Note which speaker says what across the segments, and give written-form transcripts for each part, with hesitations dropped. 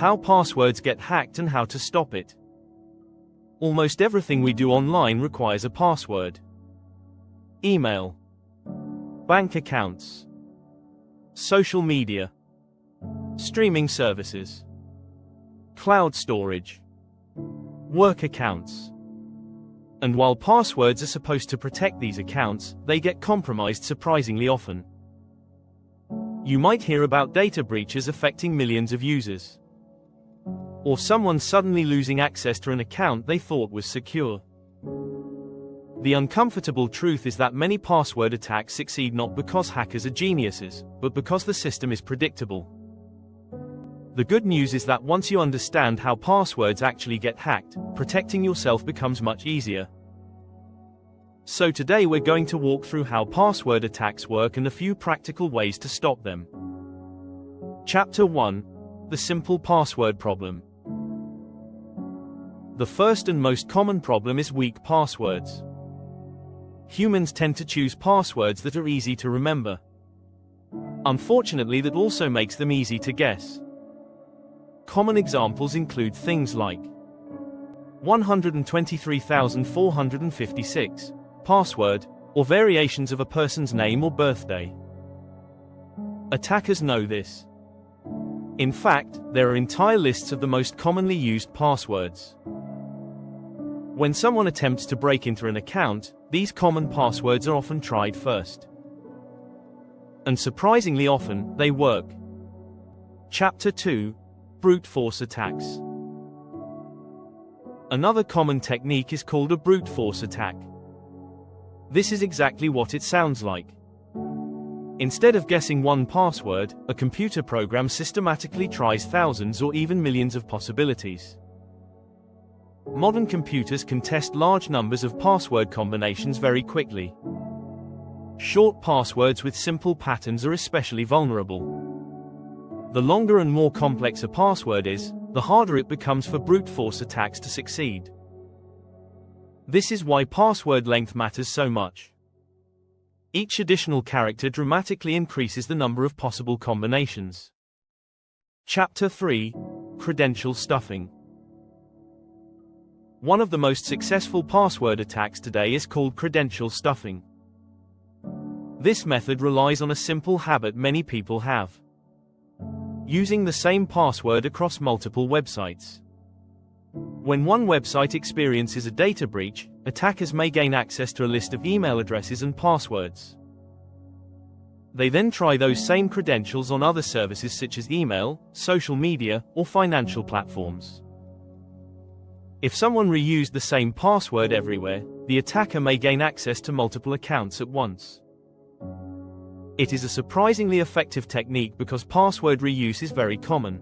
Speaker 1: How passwords get hacked and how to stop it. Almost everything we do online requires a password. Email, bank accounts, social media, streaming services, cloud storage, work accounts. And while passwords are supposed to protect these accounts, they get compromised surprisingly often. You might hear about data breaches affecting millions of users, or someone suddenly losing access to an account they thought was secure. The uncomfortable truth is that many password attacks succeed not because hackers are geniuses, but because the system is predictable. The good news is that once you understand how passwords actually get hacked, protecting yourself becomes much easier. So today we're going to walk through how password attacks work and a few practical ways to stop them. Chapter 1: The simple password problem. The first and most common problem is weak passwords. Humans tend to choose passwords that are easy to remember. Unfortunately, that also makes them easy to guess. Common examples include things like 123,456, password, or variations of a person's name or birthday. Attackers know this. In fact, there are entire lists of the most commonly used passwords. When someone attempts to break into an account, these common passwords are often tried first. And surprisingly often, they work. Chapter 2: Brute force attacks. Another common technique is called a brute force attack. This is exactly what it sounds like. Instead of guessing one password, a computer program systematically tries thousands or even millions of possibilities. Modern computers can test large numbers of password combinations very quickly. Short passwords with simple patterns are especially vulnerable. The longer and more complex a password is, the harder it becomes for brute force attacks to succeed. This is why password length matters so much. Each additional character dramatically increases the number of possible combinations. Chapter 3: Credential stuffing. One of the most successful password attacks today is called credential stuffing. This method relies on a simple habit many people have: using the same password across multiple websites. When one website experiences a data breach, attackers may gain access to a list of email addresses and passwords. They then try those same credentials on other services such as email, social media, or financial platforms. If someone reused the same password everywhere, the attacker may gain access to multiple accounts at once. It is a surprisingly effective technique because password reuse is very common.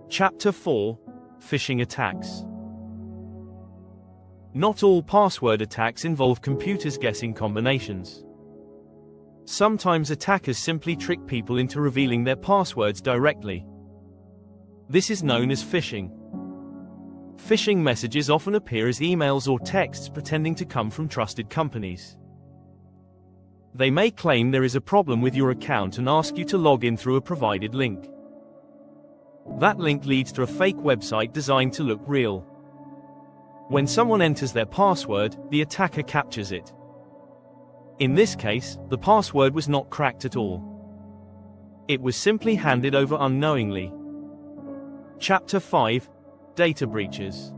Speaker 1: Chapter 4: Phishing attacks. Not all password attacks involve computers guessing combinations. Sometimes attackers simply trick people into revealing their passwords directly. This is known as phishing. Phishing messages often appear as emails or texts pretending to come from trusted companies. They may claim there is a problem with your account and ask you to log in through a provided link. That link leads to a fake website designed to look real. When someone enters their password, the attacker captures it. In this case, the password was not cracked at all. It was simply handed over unknowingly. Chapter 5: Data breaches.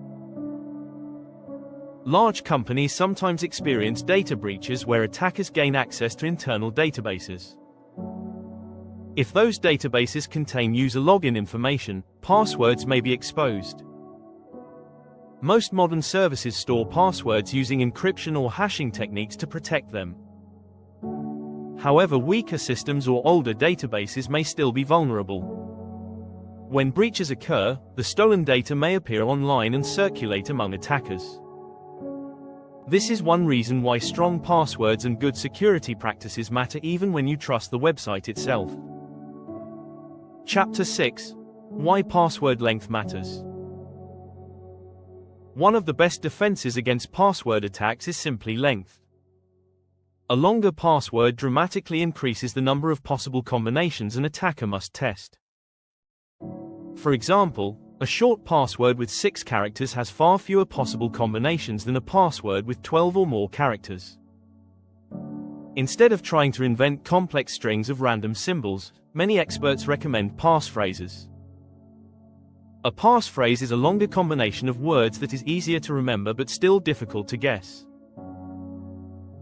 Speaker 1: Large companies sometimes experience data breaches where attackers gain access to internal databases. If those databases contain user login information, passwords may be exposed. Most modern services store passwords using encryption or hashing techniques to protect them. However, weaker systems or older databases may still be vulnerable. When breaches occur, the stolen data may appear online and circulate among attackers. This is one reason why strong passwords and good security practices matter even when you trust the website itself. Chapter 6: Why password length matters. One of the best defenses against password attacks is simply length. A longer password dramatically increases the number of possible combinations an attacker must test. For example, a short password with 6 characters has far fewer possible combinations than a password with 12 or more characters. Instead of trying to invent complex strings of random symbols, many experts recommend passphrases. A passphrase is a longer combination of words that is easier to remember but still difficult to guess.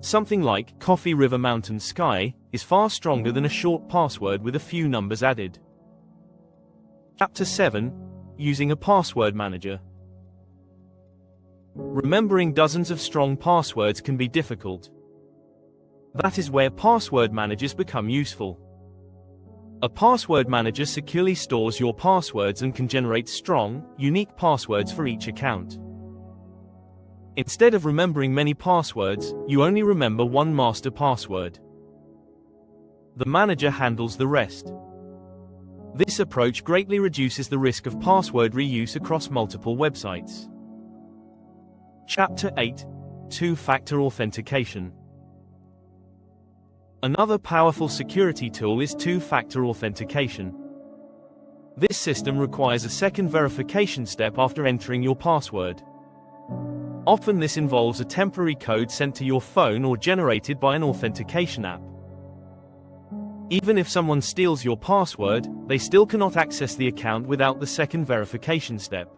Speaker 1: Something like coffee, river, mountain, sky is far stronger than a short password with a few numbers added. Chapter 7: Using a password manager. Remembering dozens of strong passwords can be difficult. That is where password managers become useful. A password manager securely stores your passwords and can generate strong, unique passwords for each account. Instead of remembering many passwords, you only remember one master password. The manager handles the rest. This approach greatly reduces the risk of password reuse across multiple websites. Chapter 8: Two-factor authentication. Another powerful security tool is two-factor authentication. This system requires a second verification step after entering your password. Often this involves a temporary code sent to your phone or generated by an authentication app. Even if someone steals your password, they still cannot access the account without the second verification step.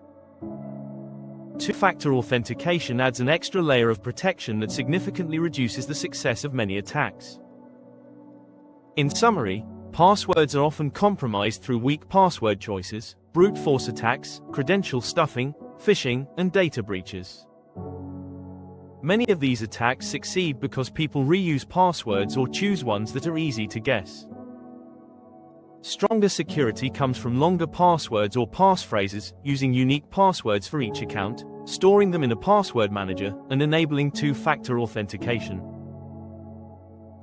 Speaker 1: Two-factor authentication adds an extra layer of protection that significantly reduces the success of many attacks. In summary, passwords are often compromised through weak password choices, brute force attacks, credential stuffing, phishing, and data breaches. Many of these attacks succeed because people reuse passwords or choose ones that are easy to guess. Stronger security comes from longer passwords or passphrases, using unique passwords for each account, storing them in a password manager, and enabling two-factor authentication.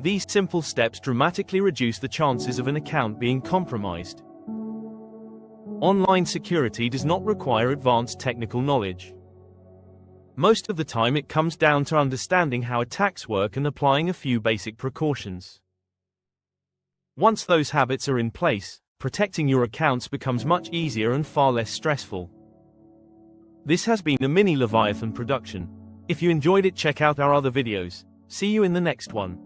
Speaker 1: These simple steps dramatically reduce the chances of an account being compromised. Online security does not require advanced technical knowledge. Most of the time it comes down to understanding how attacks work and applying a few basic precautions. Once those habits are in place, protecting your accounts becomes much easier and far less stressful. This has been a mini Leviathan production. If you enjoyed it, check out our other videos. See you in the next one.